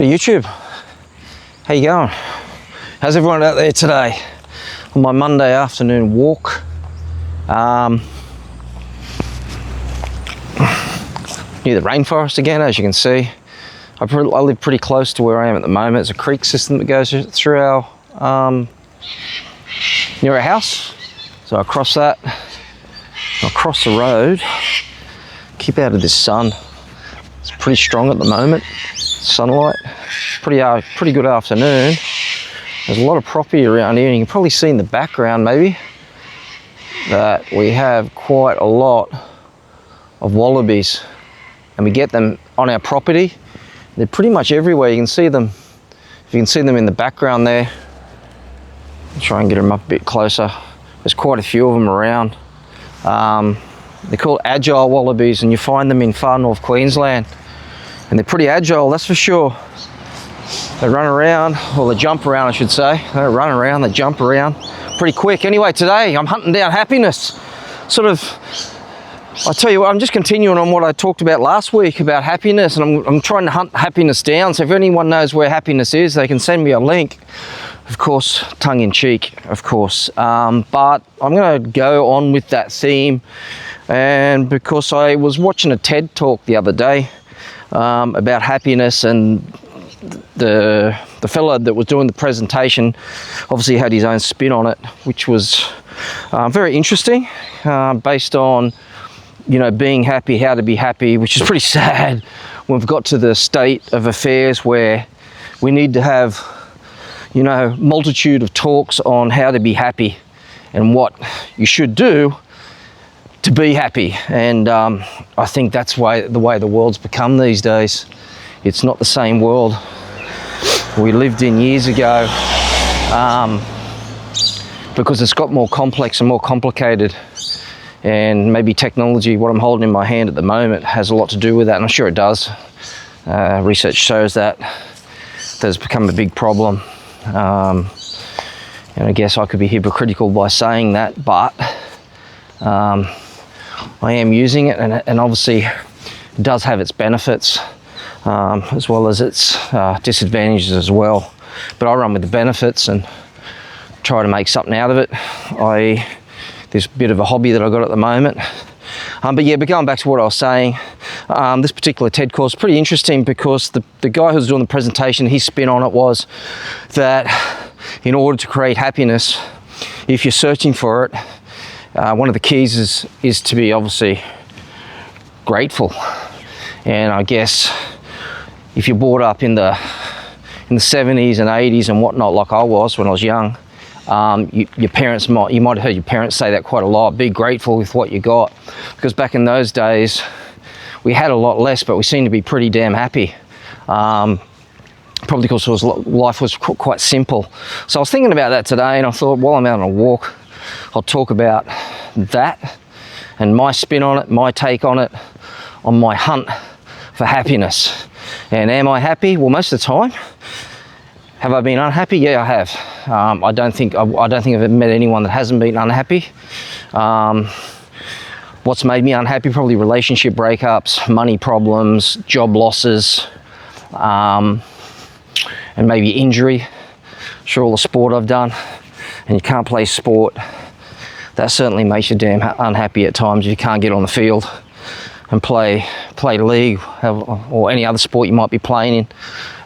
YouTube, how you going? How's everyone out there today on my Monday afternoon walk? Near the rainforest again, as you can see. I live pretty close to where I am at the moment. There's a creek system that goes through our near our house, so I cross that. I'll cross the road, keep out of this sun. It's pretty strong at the moment. Sunlight, pretty good afternoon. There's a lot of property around here, and you can probably see in the background maybe that we have quite a lot of wallabies, and we get them on our property. They're pretty much everywhere. You can see them. If you can see them in the background there, I'll try and get them up a bit closer. There's quite a few of them around. They're called agile wallabies, and you find them in far north Queensland. And they're pretty agile, that's for sure. They run around, or they jump around, I should say. They don't run around, they jump around pretty quick. Anyway, today I'm hunting down happiness. I tell you what, I'm just continuing on what I talked about last week about happiness, and I'm trying to hunt happiness down. So if anyone knows where happiness is, they can send me a link. Of course, tongue in cheek, of course. But I'm gonna go on with that theme, and because I was watching a TED talk the other day, about happiness, and the fellow that was doing the presentation obviously had his own spin on it, which was very interesting, based on, you know, being happy, how to be happy, which is pretty sad. We've got to the state of affairs where we need to have, you know, multitude of talks on how to be happy and what you should do to be happy. And I think that's the way the world's become these days. It's not the same world we lived in years ago, because it's got more complex and more complicated. And maybe technology, what I'm holding in my hand at the moment, has a lot to do with that, and I'm sure it does. Research shows that has become a big problem. And I guess I could be hypocritical by saying that, but I am using it, and obviously it does have its benefits, as well as its disadvantages as well. But I run with the benefits and try to make something out of it. There's a bit of a hobby that I've got at the moment. But going back to what I was saying, this particular TED course is pretty interesting because the guy who was doing the presentation, his spin on it was that in order to create happiness, if you're searching for it, one of the keys is to be obviously grateful. And I guess if you're brought up in the 70s and 80s and whatnot, like I was when I was young, your parents you might have heard your parents say that quite a lot. Be grateful with what you got, because back in those days we had a lot less, but we seemed to be pretty damn happy. Probably because life was quite simple. So I was thinking about that today, and I thought, while I'm out on a walk, I'll talk about that and my spin on it, my take on it, on my hunt for happiness. And am I happy? Well, most of the time. Have I been unhappy? Yeah, I have. I don't think I've ever met anyone that hasn't been unhappy. What's made me unhappy? Probably relationship breakups, money problems, job losses, and maybe injury. Sure, all the sport I've done, and you can't play sport. That certainly makes you damn unhappy at times if you can't get on the field and play league or any other sport you might be playing in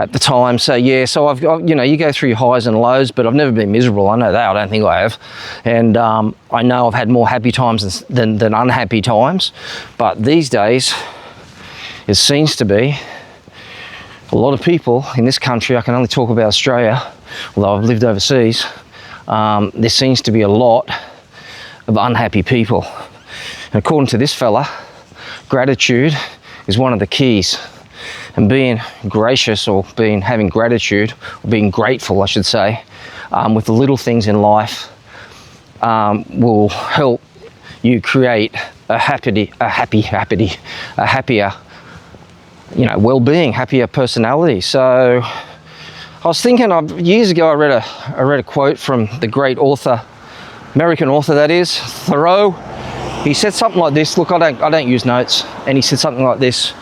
at the time. So yeah, so I've got, you know, you go through your highs and lows, but I've never been miserable. I know that. I don't think I have. And I know I've had more happy times than unhappy times. But these days, it seems to be a lot of people in this country, I can only talk about Australia, although I've lived overseas, there seems to be a lot of unhappy people. And according to this fella, gratitude is one of the keys. And being gracious, or having gratitude, or being grateful, I should say, with the little things in life, will help you create a happier, you know, well-being, happier personality. So I was thinking, years ago I read a quote from the great author, American author that is, Thoreau. He said something like this. Look, I don't use notes, and he said something like this: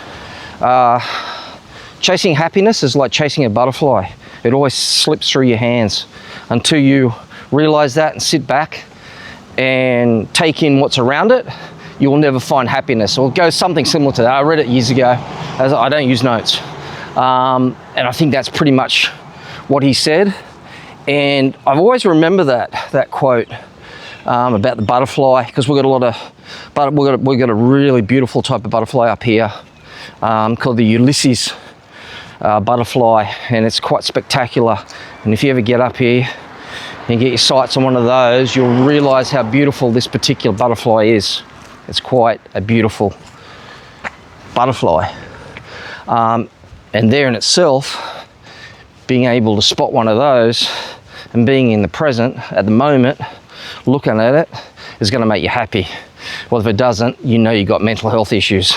chasing happiness is like chasing a butterfly. It always slips through your hands until you realize that and sit back and take in what's around it. You will never find happiness. Or it goes something similar to that. I read it years ago. As I don't use notes. And I think that's pretty much what he said. And I've always remember that quote about the butterfly, because we've got a really beautiful type of butterfly up here called the Ulysses butterfly, and it's quite spectacular. And if you ever get up here and get your sights on one of those, you'll realize how beautiful this particular butterfly is. It's quite a beautiful butterfly. And there in itself, being able to spot one of those and being in the present at the moment, looking at it, is going to make you happy. Well, if it doesn't, you know you've got mental health issues,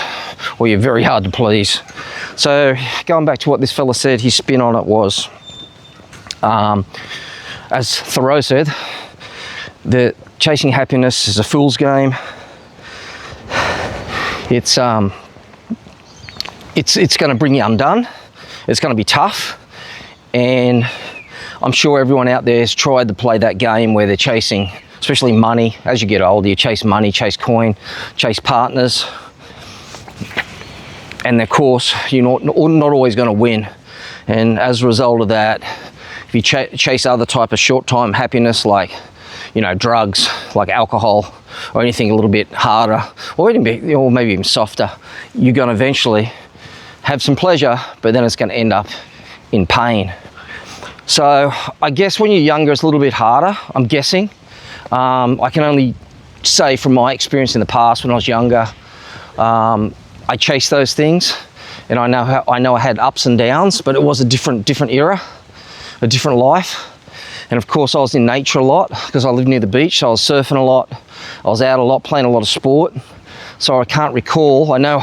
or you're very hard to please. So going back to what this fella said, his spin on it was, as Thoreau said, that chasing happiness is a fool's game. It's going to bring you undone. It's going to be tough, and I'm sure everyone out there has tried to play that game where they're chasing, especially money. As you get older, you chase money, chase coin, chase partners, and of course you're not always going to win. And as a result of that, if you chase other type of short-time happiness, like, you know, drugs, like alcohol, or anything a little bit harder, or maybe even softer, you're going to eventually have some pleasure, but then it's going to end up in pain. So I guess when you're younger, it's a little bit harder, I'm guessing. I can only say from my experience in the past, when I was younger, I chased those things, and I know I had ups and downs, but it was a different era, a different life. And of course I was in nature a lot because I lived near the beach, so I was surfing a lot, I was out a lot, playing a lot of sport. So I can't recall, I know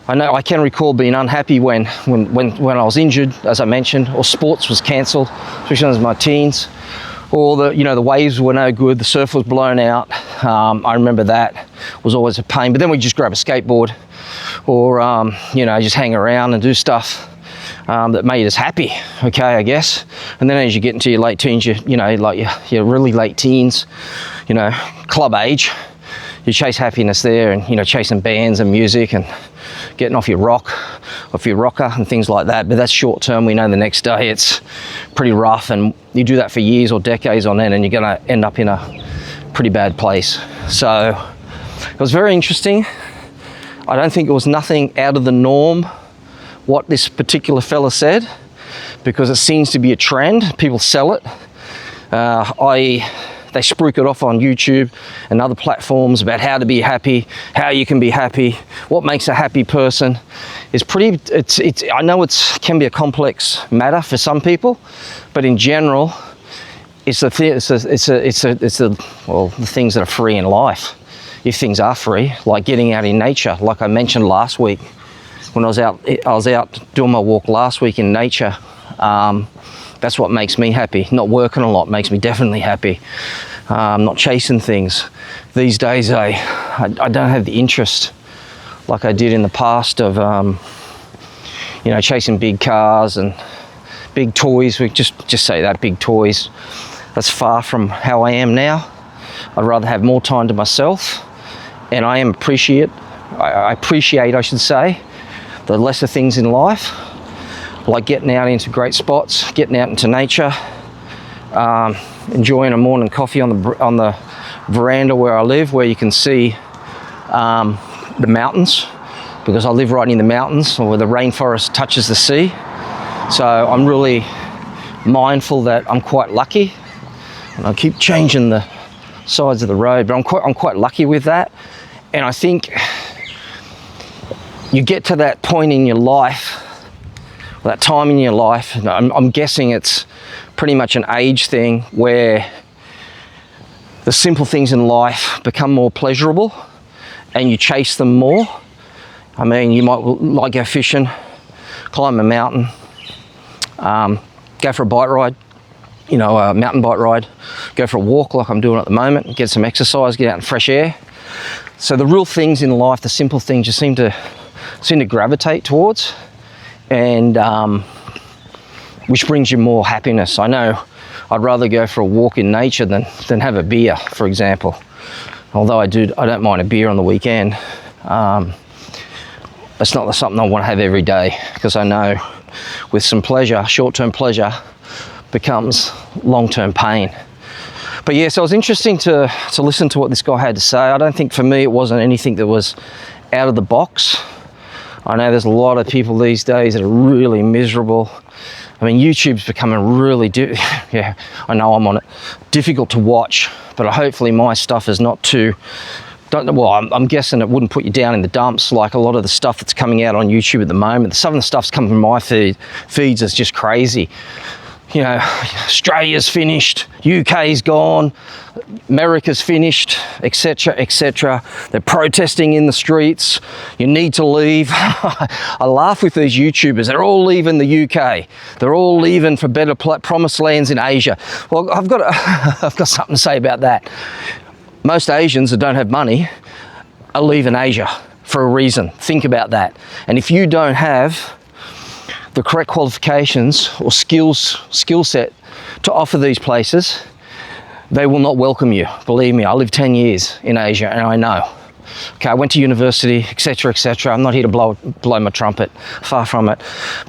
I can recall being unhappy when I was injured, as I mentioned, or sports was cancelled, especially as my teens, or the waves were no good, the surf was blown out. I remember that was always a pain. But then we just grab a skateboard, or just hang around and do stuff that made us happy, okay, I guess. And then as you get into your late teens, your really late teens, club age, you chase happiness there, and chasing bands and music and getting off your rocker and things like that. But that's short term. We know the next day it's pretty rough, and you do that for years or decades on end, and you're going to end up in a pretty bad place. So it was very interesting. I don't think it was nothing out of the norm what this particular fella said, because it seems to be a trend. People sell it. They spruik it off on YouTube and other platforms about how to be happy, how you can be happy, what makes a happy person. I know it can be a complex matter for some people, but in general, it's the things that are free in life. If things are free, like getting out in nature, like I mentioned last week, when I was out doing my walk last week in nature. That's what makes me happy. Not working a lot makes me definitely happy. Not chasing things. These days I don't have the interest like I did in the past of chasing big cars and big toys. We just say that, big toys. That's far from how I am now. I'd rather have more time to myself, and I appreciate, I should say, the lesser things in life, like getting out into great spots, getting out into nature, enjoying a morning coffee on the veranda where I live, where you can see the mountains, because I live right in the mountains, or where the rainforest touches the sea. So I'm really mindful that I'm quite lucky, and I keep changing the sides of the road, but I'm quite lucky with that. And I think you get to that point in your life, that time in your life, I'm guessing it's pretty much an age thing, where the simple things in life become more pleasurable and you chase them more. I mean, you might like go fishing, climb a mountain, go for a bike ride, a mountain bike ride, go for a walk like I'm doing at the moment, get some exercise, get out in fresh air. So the real things in life, the simple things, you seem to gravitate towards. and which brings you more happiness. I know I'd rather go for a walk in nature than have a beer, for example. Although I don't mind a beer on the weekend. It's not something I want to have every day, because I know with some pleasure, short-term pleasure becomes long-term pain. But yeah, so it was interesting to listen to what this guy had to say. I don't think for me it wasn't anything that was out of the box. I know there's a lot of people these days that are really miserable. I mean, YouTube's becoming really, yeah, I know I'm on it, difficult to watch, but hopefully my stuff is not too, well, I'm guessing it wouldn't put you down in the dumps like a lot of the stuff that's coming out on YouTube at the moment. Some of the stuff's coming from my feeds is just crazy. You know, Australia's finished, UK's gone, America's finished, etc., etc. They're protesting in the streets. You need to leave. I laugh with these YouTubers. They're all leaving the UK. They're all leaving for better promised lands in Asia. Well, I've got something to say about that. Most Asians that don't have money are leaving Asia for a reason. Think about that. And if you don't have the correct qualifications or skill set to offer these places, they will not welcome you. Believe me, I lived 10 years in Asia and I know. Okay, I went to university, etc., etc. I'm not here to blow my trumpet, far from it.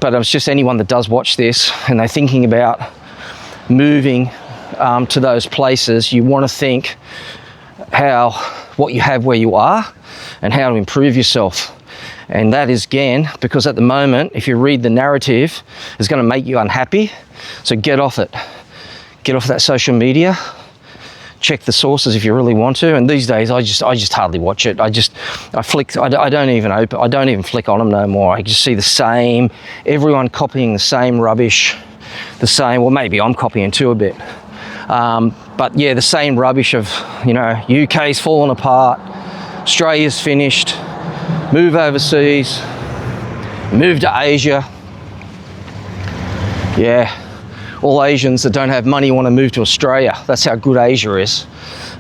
But it's just anyone that does watch this and they're thinking about moving to those places, you want to think what you have where you are and how to improve yourself. And that is, again, because at the moment, if you read the narrative, it's going to make you unhappy. So get off it. Get off that social media. Check the sources if you really want to. And these days, I just hardly watch it. I flick. I don't even flick on them no more. I just see the same. Everyone copying the same rubbish. The same. Well, maybe I'm copying too a bit. But yeah, the same rubbish of, you know, UK's fallen apart. Australia's finished. Move overseas, move to Asia. Yeah, all Asians that don't have money want to move to Australia. That's how good Asia is.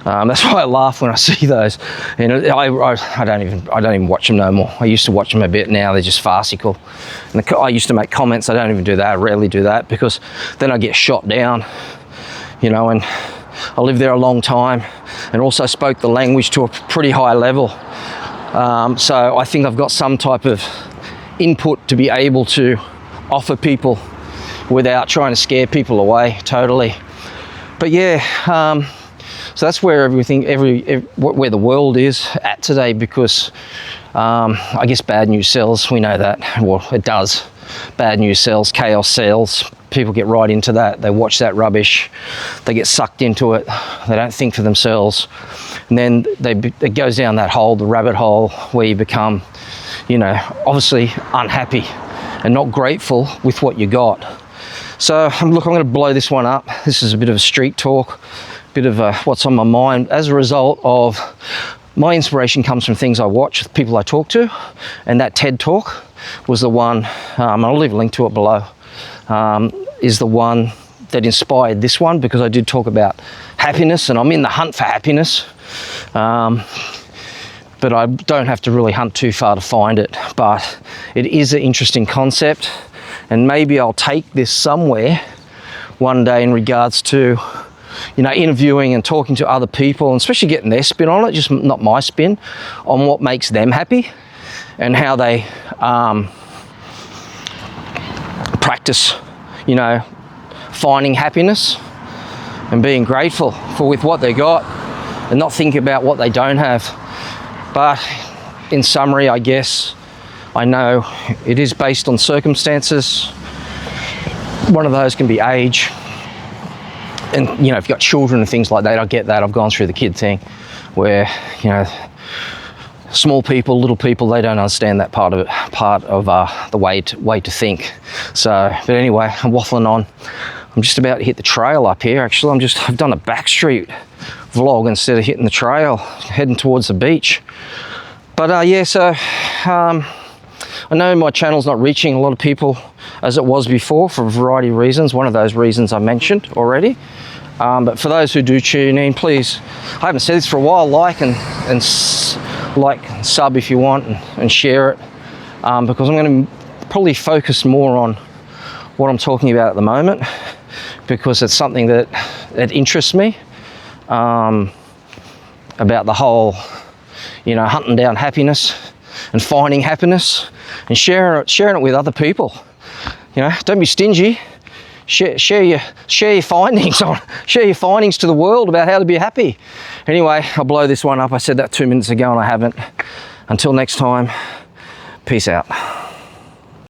That's why I laugh when I see those. And I don't even watch them no more. I used to watch them a bit. Now they're just farcical. And I used to make comments. I don't even do that. I rarely do that because then I get shot down. You know, and I lived there a long time and also spoke the language to a pretty high level. So I think I've got some type of input to be able to offer people without trying to scare people away totally. But yeah, so that's where where the world is at today, because I guess bad news sells. We know that. Well, it does. Bad news sells, chaos sells. People get right into that. They watch that rubbish. They get sucked into it. They don't think for themselves. And then it goes down that hole, the rabbit hole, where you become, you know, obviously unhappy and not grateful with what you got. So look, I'm going to blow this one up. This is a bit of a street talk, bit of what's on my mind. As a result of my inspiration comes from things I watch, people I talk to, and that TED talk was the one, I'll leave a link to it below, is the one that inspired this one, because I did talk about happiness and I'm in the hunt for happiness. But I don't have to really hunt too far to find it. But it is an interesting concept, and maybe I'll take this somewhere one day in regards to, you know, interviewing and talking to other people, and especially getting their spin on it, just not my spin, on what makes them happy and how they practice, you know, finding happiness and being grateful with what they got and not thinking about what they don't have. But in summary, I guess, I know it is based on circumstances. One of those can be age. And, you know, if you've got children and things like that, I get that. I've gone through the kid thing where, you know, small people, little people, they don't understand that part of the way to think. So, but anyway, I'm waffling on. I'm just about to hit the trail up here. Actually, I've done a backstreet vlog instead of hitting the trail, heading towards the beach. But yeah, so I know my channel's not reaching a lot of people as it was before for a variety of reasons. One of those reasons I mentioned already. But for those who do tune in, please, I haven't said this for a while, like and sub if you want, and share it, because I'm going to probably focus more on what I'm talking about at the moment, because it's something that interests me, about the whole, hunting down happiness and finding happiness and sharing it with other people. Don't be stingy. Share your findings to the world about how to be happy. Anyway, I'll blow this one up. I said that 2 minutes ago and I haven't. Until next time, peace out.